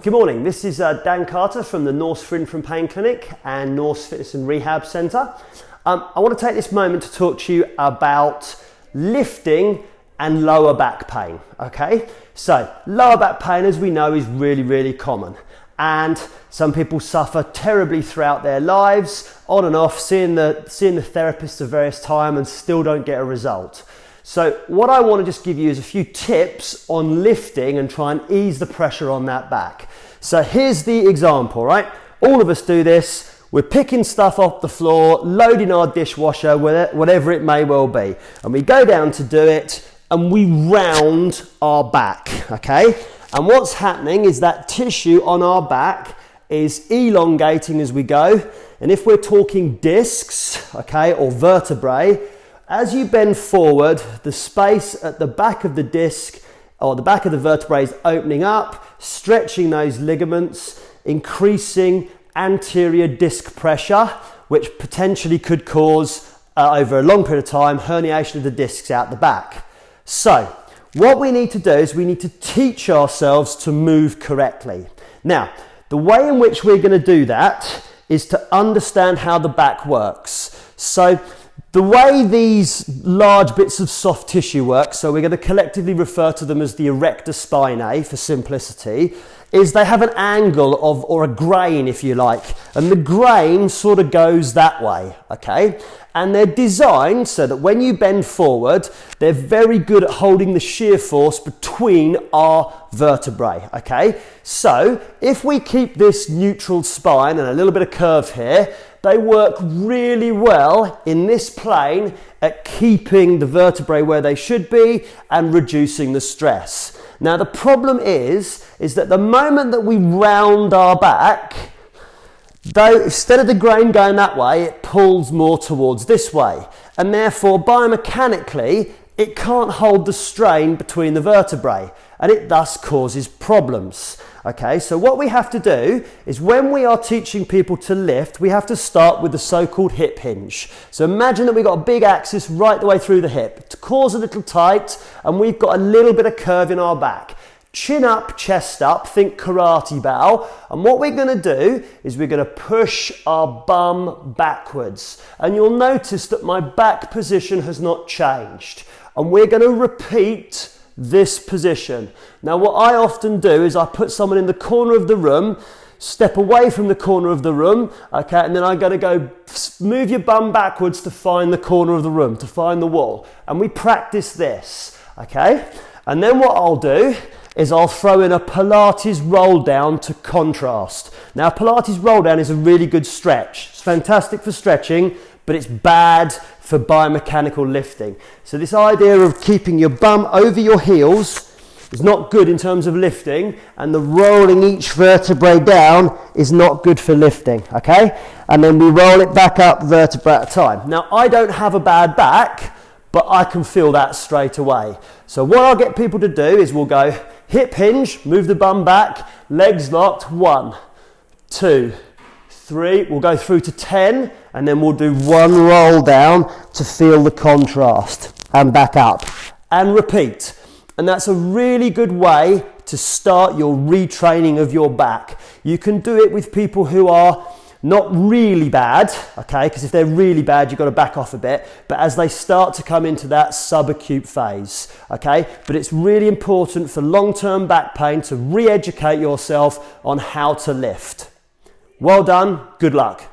Good morning, this is Dan Carter from the Norse Fringe from Pain Clinic and Norse Fitness and Rehab Centre. I want to take this moment to talk to you about lifting and lower back pain, okay? So, lower back pain, as we know, is really common. And some people suffer terribly throughout their lives, on and off, seeing the therapist at various times and still don't get a result. So what I want to just give you is a few tips on lifting and try and ease the pressure on that back. So here's the example, right? All of us do this. We're picking stuff off the floor, loading our dishwasher, whatever it may well be. And we go down to do it and we round our back, okay? And what's happening is that tissue on our back is elongating as we go. And if we're talking discs, okay, or vertebrae, as you bend forward, the space at the back of the disc or the back of the vertebrae is opening up, stretching those ligaments, increasing anterior disc pressure, which potentially could cause, over a long period of time, herniation of the discs out the back. So, what we need to do is we need to teach ourselves to move correctly. Now, the way in which we're going to do that is to understand how the back works. So, the way these large bits of soft tissue work, so we're going to collectively refer to them as the erector spinae for simplicity, is they have an angle of, or a grain if you like, and the grain sort of goes that way, okay? And they're designed so that when you bend forward, they're very good at holding the shear force between our vertebrae, okay? So if we keep this neutral spine and a little bit of curve here, they work really well in this plane at keeping the vertebrae where they should be and reducing the stress. Now the problem is that the moment that we round our back, though instead of the grain going that way, it pulls more towards this way. And therefore, biomechanically, it can't hold the strain between the vertebrae and it thus causes problems. Okay, so what we have to do is when we are teaching people to lift, we have to start with the so-called hip hinge. So imagine that we've got a big axis right the way through the hip. To cause a little tight and we've got a little bit of curve in our back. Chin up, chest up, think karate bow. And what we're going to do is we're going to push our bum backwards. And you'll notice that my back position has not changed. And we're going to repeat this position. Now what I often do is I put someone in the corner of the room, step away from the corner of the room, okay, and then I'm going to go move your bum backwards to find the corner of the room, to find the wall. And we practice this, okay? And then what I'll do is I'll throw in a Pilates roll down to contrast. Now Pilates roll down is a really good stretch. It's fantastic for stretching, but it's bad for biomechanical lifting. So this idea of keeping your bum over your heels is not good in terms of lifting, and the rolling each vertebrae down is not good for lifting, okay? And then we roll it back up vertebra at a time. Now I don't have a bad back, but I can feel that straight away. So what I'll get people to do is we'll go hip hinge, move the bum back, legs locked, 1, 2, 3, we'll go through to 10 and then we'll do one roll down to feel the contrast and back up and repeat. And that's a really good way to start your retraining of your back. You can do it with people who are not really bad, okay, because if they're really bad you've got to back off a bit, but as they start to come into that subacute phase, okay, but it's really important for long-term back pain to re-educate yourself on how to lift. Well done, good luck.